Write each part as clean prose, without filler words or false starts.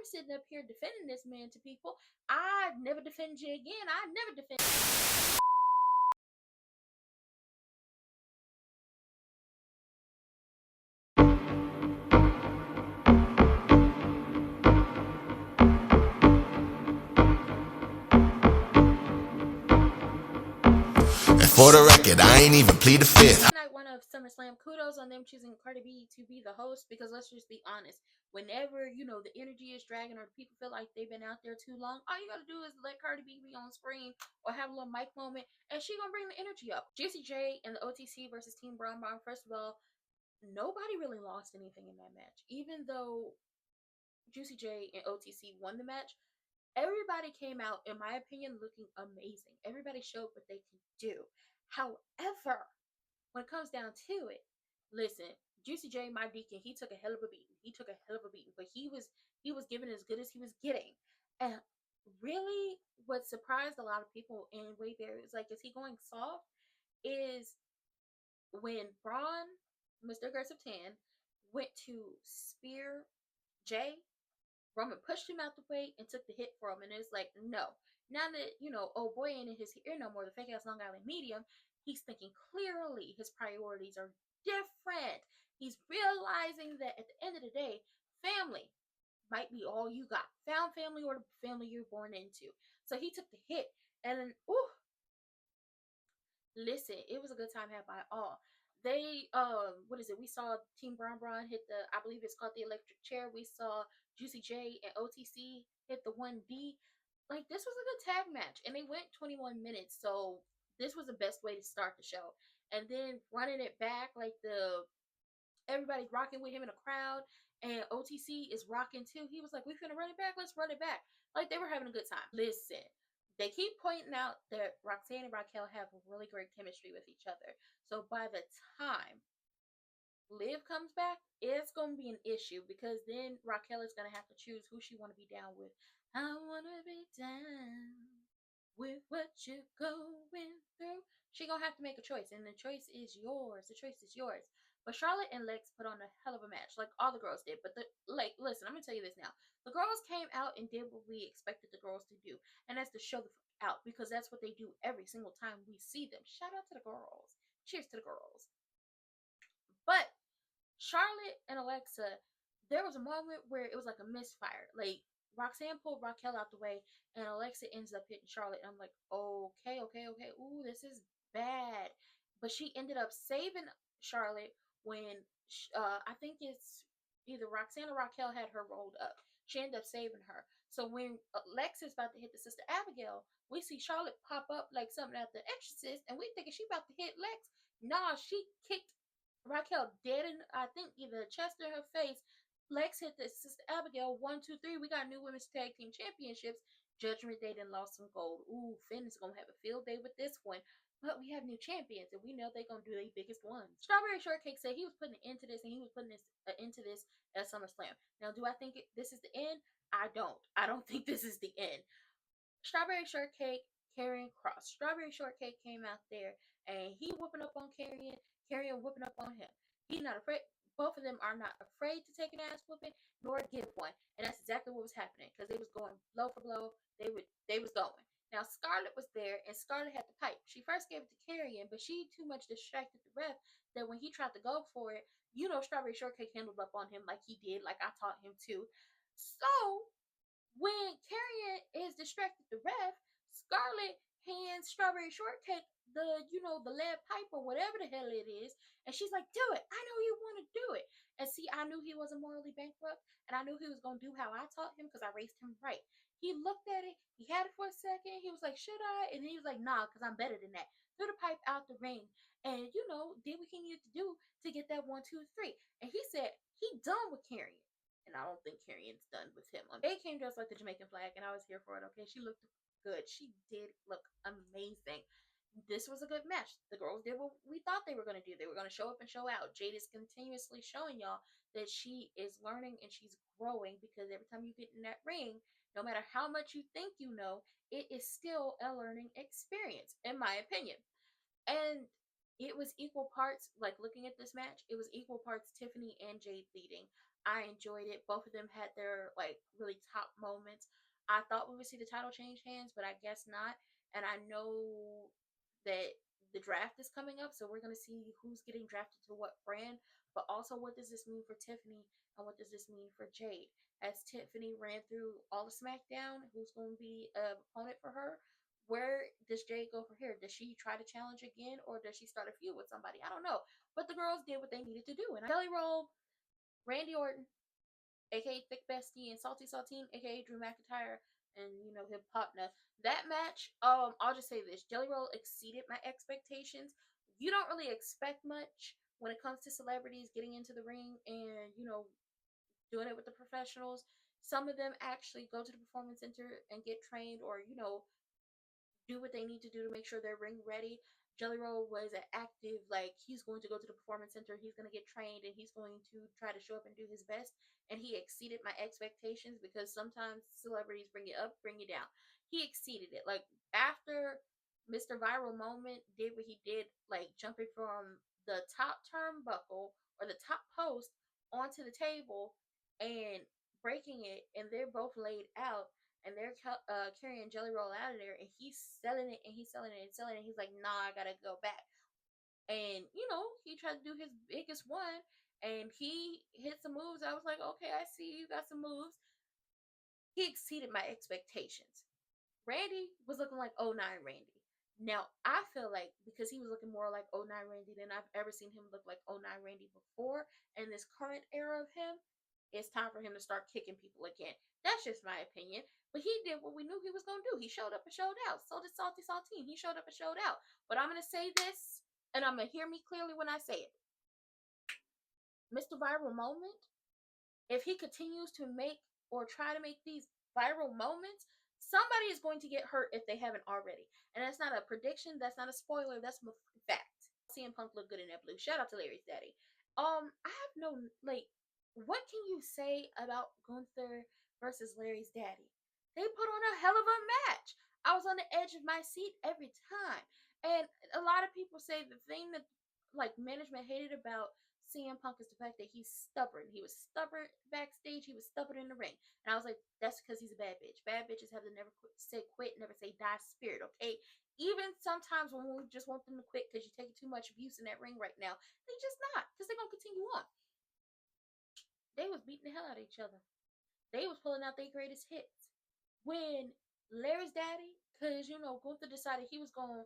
I'm sitting up here defending this man to people. I never defend you again. I never defend. For the record, I ain't even plead the fifth. Night one of SummerSlam. Kudos on them choosing Cardi B to be the host, because let's just be honest. Whenever, the energy is dragging or people feel like they've been out there too long, all you gotta do is let Cardi B be on screen or have a little mic moment, and she gonna bring the energy up. Juicy J and the OTC versus Team Brown Brown. First of all, nobody really lost anything in that match. Even though Juicy J and OTC won the match, everybody came out, in my opinion, looking amazing. Everybody showed what they could do. However, when it comes down to it, listen, Juicy J, my deacon, he took a hell of a beating. But he was giving as good as he was getting. And really, what surprised a lot of people in Way There is like, is he going soft? Is when Braun, Mr. Aggressive Tan, went to spear Jay, Roman pushed him out the way and took the hit for him. And it's like, no. Now that, oh boy ain't in his ear no more, the fake ass Long Island medium, he's thinking clearly. His priorities are different. He's realizing that at the end of the day, family might be all you got. Found family or the family you're born into. So he took the hit. And then, listen, it was a good time had by all. They what is it? We saw Team Brown Brown hit the, I believe it's called the electric chair. We saw Juicy J and OTC hit the 1D. Like, this was a good tag match, and they went 21 minutes, so this was the best way to start the show. And then running it back, like, everybody's rocking with him in the crowd, and OTC is rocking too. He was like, "We finna run it back. Let's run it back." Like, they were having a good time. Listen, they keep pointing out that Roxanne and Raquel have really great chemistry with each other. So by the time Liv comes back, it's gonna be an issue, because then Raquel is gonna have to choose who she want to be down with. I wanna be down with what you're going through. She gonna have to make a choice, and the choice is yours. The choice is yours. But Charlotte and Lex put on a hell of a match, like all the girls did. But listen, I'm gonna tell you this now. The girls came out and did what we expected the girls to do, and that's to show the fuck out, because that's what they do every single time we see them. Shout out to the girls. Cheers to the girls. But Charlotte and Alexa, there was a moment where it was like a misfire. Like, Roxanne pulled Raquel out the way, and Alexa ends up hitting Charlotte. And I'm like, okay. Ooh, this is bad. But she ended up saving Charlotte when I think it's either Roxanne or Raquel had her rolled up. She ended up saving her. So when Alexa's about to hit the sister Abigail, we see Charlotte pop up like something at The Exorcist, and we thinking she about to hit Lex. Nah, she kicked Raquel dead in, I think, either chest or her face. Lex hit the sister Abigail. 1, 2, 3. We got new women's tag team championships. Judgment Day done lost some gold. Ooh, Finn is gonna have a field day with this one. But we have new champions, and we know they're gonna do their biggest ones. Strawberry Shortcake said he was putting an end to this, and he was putting this into this at SummerSlam. Now, do I think this is the end? I don't. I don't think this is the end. Strawberry Shortcake, Karrion Kross. Strawberry Shortcake came out there, and he whooping up on Karrion whooping up on him. He's not afraid. Both of them are not afraid to take an ass whooping nor give one, and that's exactly what was happening, because they was going blow for blow. They was going. Now Scarlett was there, and Scarlett had the pipe. She first gave it to Karrion, but she too much distracted the ref that when he tried to go for it, Strawberry Shortcake handled up on him like he did, like I taught him to. So when Karrion is distracted the ref, Scarlett hands Strawberry Shortcake the lead pipe or whatever the hell it is, and she's like, "Do it! I know you want to do it." And see, I knew he wasn't morally bankrupt, and I knew he was gonna do how I taught him, because I raised him right. He looked at it, he had it for a second, he was like, "Should I?" And he was like, "Nah, because I'm better than that." Threw the pipe out the ring, and did what he needed to do to get that 1, 2, 3. And he said he done with Karrion. And I don't think Karrion's done with him. They came dressed like the Jamaican flag, and I was here for it. Okay, she looked good. She did look amazing. This was a good match. The girls did what we thought they were going to do. They were going to show up and show out. Jade is continuously showing y'all that she is learning and she's growing, because every time you get in that ring, no matter how much you think you know, it is still a learning experience, in my opinion. And it was equal parts, like, looking at this match, it was equal parts Tiffany and Jade leading. I enjoyed it. Both of them had their like really top moments. I thought we would see the title change hands, but I guess not. And I know that the draft is coming up, so we're gonna see who's getting drafted to what brand. But also, what does this mean for Tiffany, and what does this mean for Jade? As Tiffany ran through all the SmackDown, who's going to be an opponent for her? Where does Jade go from here? Does she try to challenge again, or does she start a feud with somebody? I don't know. But the girls did what they needed to do, and Jelly Roll, Randy Orton, aka Thick Bestie, and Salty Saltine, aka Drew McIntyre, and him partner. That match, I'll just say this: Jelly Roll exceeded my expectations. You don't really expect much when it comes to celebrities getting into the ring and doing it with the professionals. Some of them actually go to the performance center and get trained, or do what they need to do to make sure they're ring ready. Jelly Roll was an active, like, he's going to go to the performance center, he's going to get trained, and he's going to try to show up and do his best. And he exceeded my expectations, because sometimes celebrities bring you up, bring you down. He exceeded it. Like, after Mr. Viral Moment did what he did, like jumping from the top turnbuckle or the top post onto the table and breaking it, and they're both laid out, and they're carrying Jelly Roll out of there, and he's selling it, and he's selling it and selling it. He's like, nah, I gotta go back. And he tried to do his biggest one, and he hit some moves. I was like, okay, I see you got some moves. He exceeded my expectations. Randy was looking like '09 Randy. Now, I feel like because he was looking more like '09 Randy than I've ever seen him look like '09 Randy before, and this current era of him, it's time for him to start kicking people again. That's just my opinion. But he did what we knew he was going to do. He showed up and showed out. So did Salty Saltine. He showed up and showed out. But I'm going to say this, and I'm going to hear me clearly when I say it. Mr. Viral Moment, if he continues to make or try to make these viral moments, somebody is going to get hurt if they haven't already. And that's not a prediction, that's not a spoiler, that's a fact. CM Punk looked good in that blue. Shout out to Larry's daddy. I have no, like, what can you say about Gunther versus Larry's daddy? They put on a hell of a match. I was on the edge of my seat every time. And a lot of people say the thing that like management hated about CM Punk is the fact that he's stubborn. He was stubborn backstage. He was stubborn in the ring. And I was like, that's because he's a bad bitch. Bad bitches have to never say quit, never say die spirit, okay? Even sometimes when we just want them to quit because you're taking too much abuse in that ring right now, they just not, because they're going to continue on. They was beating the hell out of each other. They was pulling out their greatest hits. When Larry's daddy, because, Gunther decided he was going to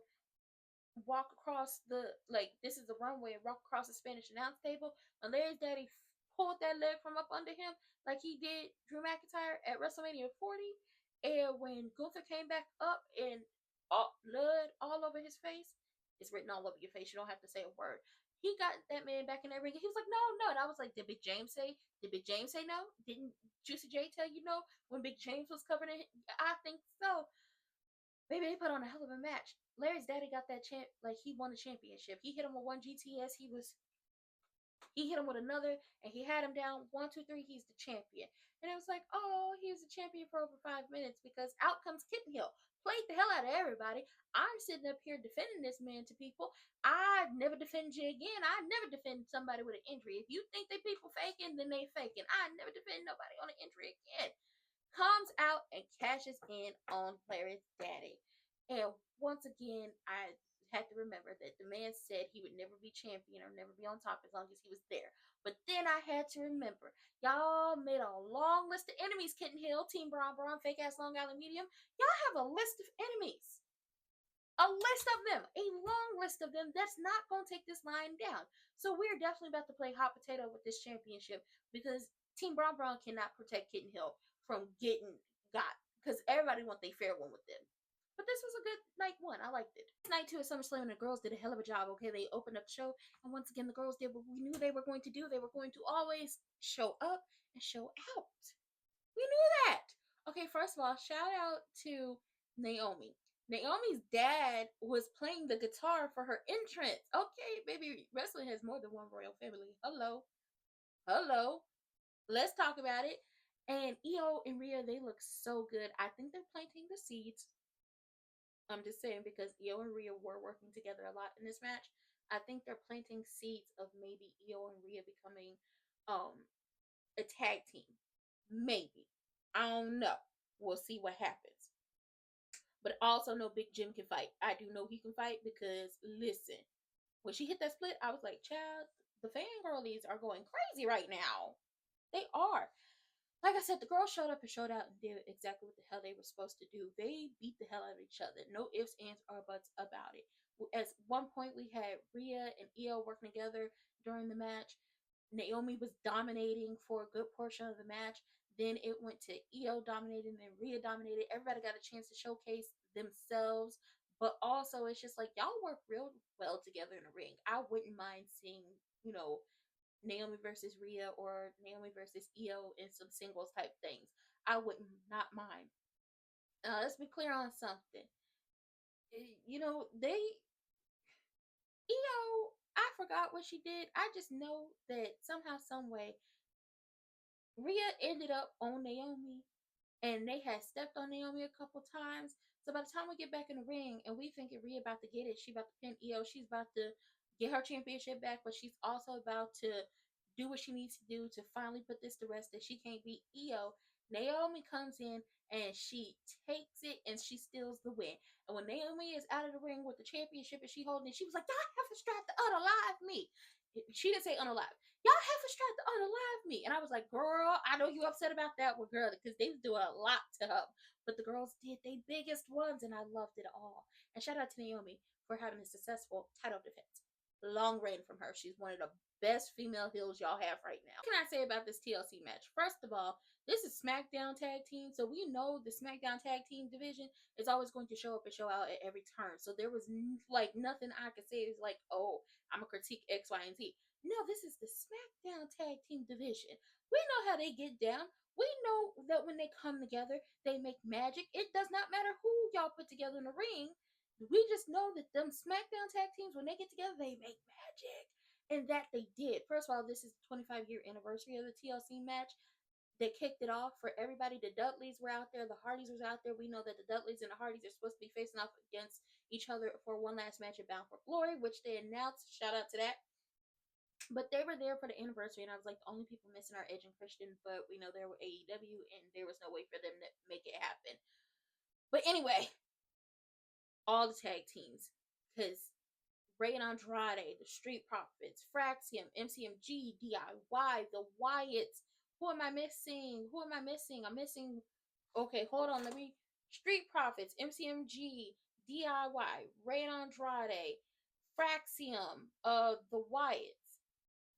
walk across the, like, this is the runway, and walk across the Spanish announce table, and Larry's daddy pulled that leg from up under him like he did Drew McIntyre at WrestleMania 40. And when Gunther came back up and blood all over his face, it's written all over your face, you don't have to say a word. He got that man back in that ring, and he was like, no, no. And I was like, did Big James say no? Didn't Juicy J tell you no when Big James was covered in? I think so. Baby, they put on a hell of a match. Larry's daddy got that champ, like, he won the championship. He hit him with one GTS. He hit him with another, and he had him down 1, 2, 3. He's the champion. And it was like, oh, he was the champion for over 5 minutes, because out comes Kitten Hill. Played the hell out of everybody. I'm sitting up here defending this man to people. I never defend you again. I never defend somebody with an injury. If you think they people faking, then they faking. I never defend nobody on an injury again. Comes out and cashes in on Larry's daddy. And once again, I had to remember that the man said he would never be champion or never be on top as long as he was there. But then I had to remember, y'all made a long list of enemies, Kitten Hill, Team Braun Braun, Fake Ass Long Island Medium. Y'all have a list of enemies. A list of them, a long list of them that's not going to take this line down. So we're definitely about to play hot potato with this championship, because Team Braun Braun cannot protect Kitten Hill from getting got, because everybody wants their fair one with them. But this was a good night one. I liked it. This night two at SummerSlam, and the girls did a hell of a job. Okay, they opened up the show, and once again, the girls did what we knew they were going to do. They were going to always show up and show out. We knew that. Okay, first of all, shout out to Naomi. Naomi's dad was playing the guitar for her entrance. Okay, baby, wrestling has more than one royal family. Hello. Hello. Let's talk about it. And Io and Rhea, they look so good. I think they're planting the seeds. I'm just saying, because Io and Rhea were working together a lot in this match. I think they're planting seeds of maybe Io and Rhea becoming a tag team. Maybe. I don't know. We'll see what happens. But also know Big Jim can fight. I do know he can fight because listen, when she hit that split, I was like, child, the fangirlies are going crazy right now. They are. Like I said, the girls showed up and showed out and did exactly what the hell they were supposed to do. They beat the hell out of each other. No ifs, ands, or buts about it. At one point, we had Rhea and Io working together during the match. Naomi was dominating for a good portion of the match. Then it went to Io dominating, then Rhea dominated. Everybody got a chance to showcase themselves. But also, it's just like y'all work real well together in the ring. I wouldn't mind seeing, Naomi versus Rhea or Naomi versus Io in some singles type things. I would not mind. Let's be clear on something. They Io. I forgot what she did. I just know that somehow, some way, Rhea ended up on Naomi, and they had stepped on Naomi a couple times. So by the time we get back in the ring and we think Rhea about to get it, she about to pin Io, she's about to get her championship back, but she's also about to do what she needs to do to finally put this to rest that she can't beat Io. Naomi comes in and she takes it and she steals the win. And when Naomi is out of the ring with the championship and she holding it, she was like, y'all have to strap the unalive me. She didn't say unalive. Y'all have to strap to unalive me. And I was like, girl, I know you upset about that one, girl, because they was doing a lot to her. But the girls did their biggest ones, and I loved it all. And shout out to Naomi for having a successful title defense. Long reign from her. She's one of the best female heels y'all have right now. What can I say about this TLC match? First of all, this is SmackDown tag team, so we know the SmackDown tag team division is always going to show up and show out at every turn. So there was like nothing I could say is like, oh, I'm a critique X, Y, and Z. No, this is the SmackDown tag team division. We know how they get down. We know that when they come together, they make magic. It does not matter who y'all put together in the ring. We just know that them SmackDown tag teams, when they get together, they make magic. And that they did. First of all, this is the 25-year anniversary of the TLC match. They kicked it off for everybody. The Dudleys were out there. The Hardys was out there. We know that the Dudleys and the Hardys are supposed to be facing off against each other for one last match at Bound for Glory, which they announced. Shout out to that. But they were there for the anniversary, and I was like, the only people missing are Edge and Christian, but we know they were AEW, and there was no way for them to make it happen. But anyway, all the tag teams, because Ray and Andrade, the Street Profits, Fraxium, MCMG, DIY, the Wyatts. Who am I missing? I'm missing. Okay, hold on. Let me. Street Profits, MCMG, DIY, Ray and Andrade, Fraxium, the Wyatts.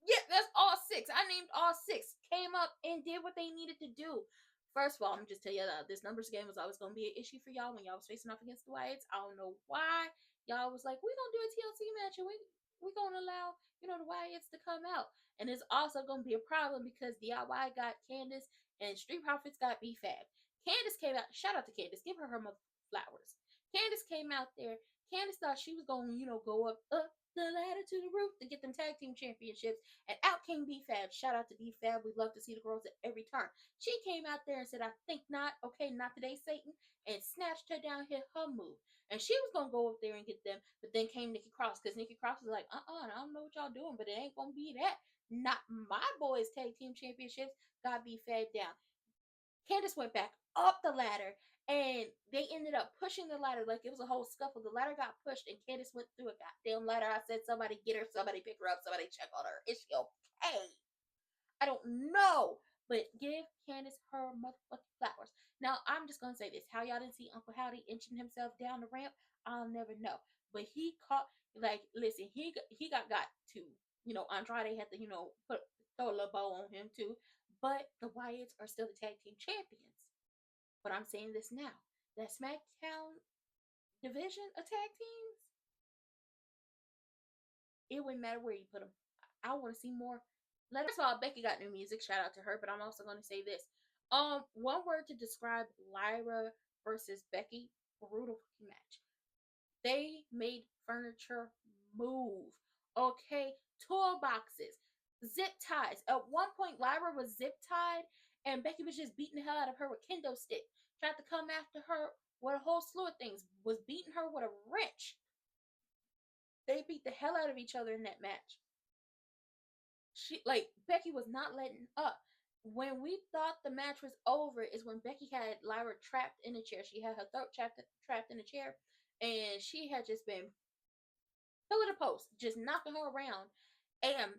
Yeah, that's all six. I named all six. Came up and did what they needed to do. First of all, I'm just tell you that this numbers game was always going to be an issue for y'all when y'all was facing off against the Wyatts. I don't know why y'all was like, we're going to do a TLC match and we're going to allow, the Wyatts to come out. And it's also going to be a problem because DIY got Candace and Street Profits got B-Fab. Candace came out. Shout out to Candace. Give her flowers. Candace came out there. Candace thought she was going to, go up the ladder to the roof to get them tag team championships. And out came B-Fab. Shout out to B-Fab. We love to see the girls at every turn. She came out there and said, I think not. Okay, not today, Satan. And snatched her down, hit her move. And she was going to go up there and get them. But then came Nikki Cross. Because Nikki Cross was like, I don't know what y'all doing. But it ain't going to be that. Not my boys' tag team championships got B-Fab down. Candace went back up the ladder, and they ended up pushing the ladder like it was a whole scuffle. The ladder got pushed, and Candace went through a goddamn ladder. I said, somebody get her, somebody pick her up, somebody check on her. Is she okay? I don't know, but give Candace her motherfucking flowers. Now, I'm just going to say this. How y'all didn't see Uncle Howdy inching himself down the ramp, I'll never know. But he caught, listen, he got to. Andrade had to, throw a little bow on him too. But the Wyatts are still the tag team champions. But I'm saying this now. That SmackDown division of tag teams, it wouldn't matter where you put them. I want to see more. First of all, Becky got new music. Shout out to her. But I'm also going to say this. One word to describe Lyra versus Becky: brutal match. They made furniture move. Okay, toolboxes, zip ties. At one point, Lyra was zip tied, and Becky was just beating the hell out of her with kendo stick. Tried to come after her with a whole slew of things. Was beating her with a wrench. They beat the hell out of each other in that match. Becky was not letting up. When we thought the match was over is when Becky had Lyra trapped in a chair. She had her throat trapped in a chair, and she had just been pillar to post, just knocking her around. And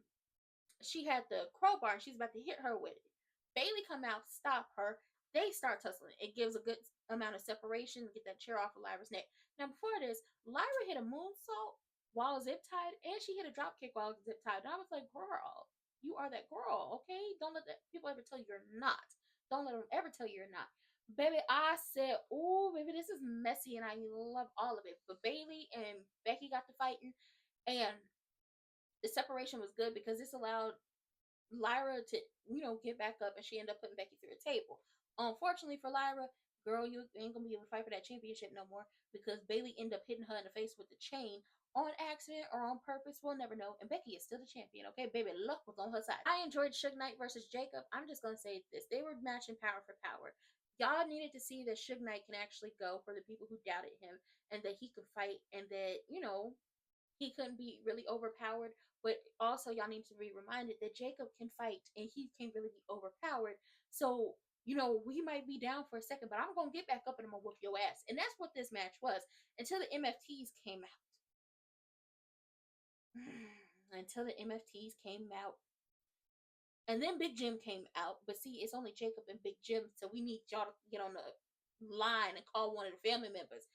she had the crowbar and she's about to hit her with it. Bailey come out, stop her. They start tussling. It gives a good amount of separation to get that chair off of Lyra's neck. Now, before this, Lyra hit a moonsault while zip tied, and she hit a drop kick while zip tied. And I was like, girl, you are that girl, okay? Don't let that people ever tell you you're not. Don't let them ever tell you you're not. Baby, I said, oh, baby, this is messy, and I love all of it. But Bailey and Becky got to fighting, and the separation was good because this allowed Lyra to, get back up, and she ended up putting Becky through a table. Unfortunately for Lyra, girl, you ain't gonna be able to fight for that championship no more because Bailey ended up hitting her in the face with the chain on accident or on purpose. We'll never know. And Becky is still the champion, okay? Baby, luck was on her side. I enjoyed Suge Knight versus Jacob. I'm just gonna say this. They were matching power for power. Y'all needed to see that Suge Knight can actually go for the people who doubted him and that he could fight and that, he couldn't be really overpowered. But also, y'all need to be reminded that Jacob can fight and he can really be overpowered. So, we might be down for a second, but I'm going to get back up and I'm going to whoop your ass. And that's what this match was until the MFTs came out. Until the MFTs came out. And then Big Jim came out. But see, it's only Jacob and Big Jim. So we need y'all to get on the line and call one of the family members.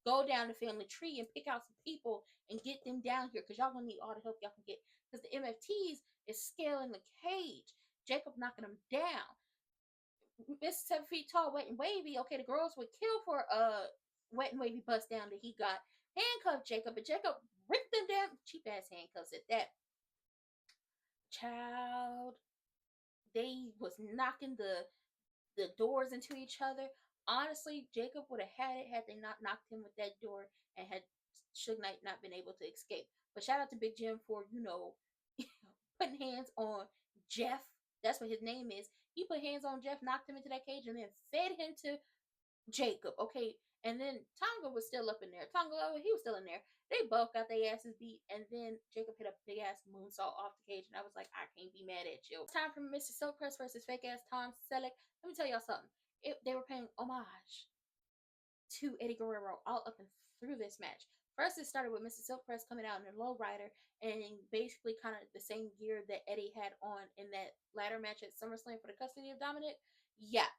Go down the family tree and pick out some people and get them down here because y'all gonna need all the help y'all can get. Because the MFTs is scaling the cage. Jacob knocking them down. It's 7 feet tall, wet and wavy. Okay, the girls would kill for a wet and wavy bust down that he got. Handcuffed Jacob, and Jacob ripped them down. Cheap ass handcuffs at that. Child, they was knocking the doors into each other. Honestly, Jacob would have had it had they not knocked him with that door and had Suge Knight not been able to escape. But shout out to Big Jim for, putting hands on Jeff. That's what his name is. He put hands on Jeff, knocked him into that cage, and then fed him to Jacob. Okay. And then Tonga was still up in there. Tonga, he was still in there. They both got their asses beat, and then Jacob hit a big ass moonsault off the cage, and I was like, I can't be mad at you. It's time for Mr. Silkcrest versus fake ass Tom Selleck. Let me tell y'all something. They were paying homage to Eddie Guerrero all up and through this match. First, it started with Mr. Silkcrest coming out in a lowrider and basically kind of the same gear that Eddie had on in that ladder match at SummerSlam for the custody of Dominic. Yeah.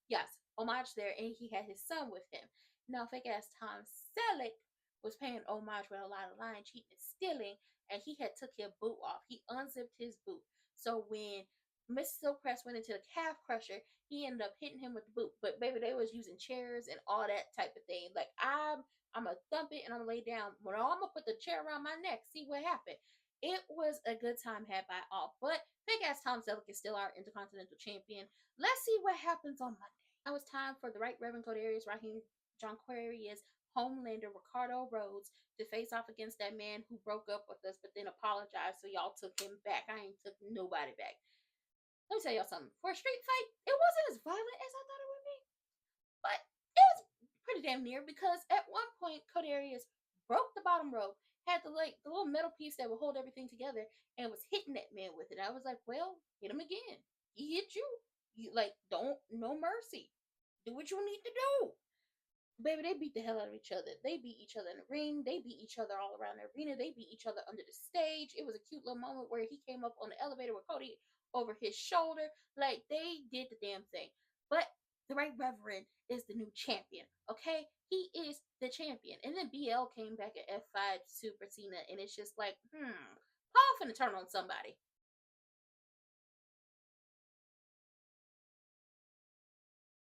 Yes. Homage there, and he had his son with him. Now, fake ass Tom Selleck was paying homage with a lot of lying, cheating, and stealing, and he had took his boot off. He unzipped his boot. So when Mr. Silkcrest went into the calf crusher, he ended up hitting him with the boot. But baby, they was using chairs and all that type of thing. Like I'm gonna thump it and I'm gonna lay down. Well, I'm gonna put the chair around my neck. See what happened. It was a good time had by all. But fake ass Tom Selleck is still our Intercontinental Champion. Let's see what happens on Monday. Now it's time for the Right Reverend Codarius Raheem John Quarius Homelander Ricardo Rhodes to face off against that man who broke up with us but then apologized, so y'all took him back. I ain't took nobody back. Let me tell y'all something. For a street fight, it wasn't as violent as I thought it would be, but it was pretty damn near because at one point, Codarius broke the bottom rope, had the little metal piece that would hold everything together, and was hitting that man with it. I was like, well, hit him again. He hit you. No mercy. Do what you need to do. Baby, they beat the hell out of each other. They beat each other in the ring. They beat each other all around the arena. They beat each other under the stage. It was a cute little moment where he came up on the elevator with Cody over his shoulder. Like, they did the damn thing. But the Right Reverend is the new champion, okay? He is the champion. And then BL came back at F5 Super Cena, and it's just like, Paul finna turn on somebody.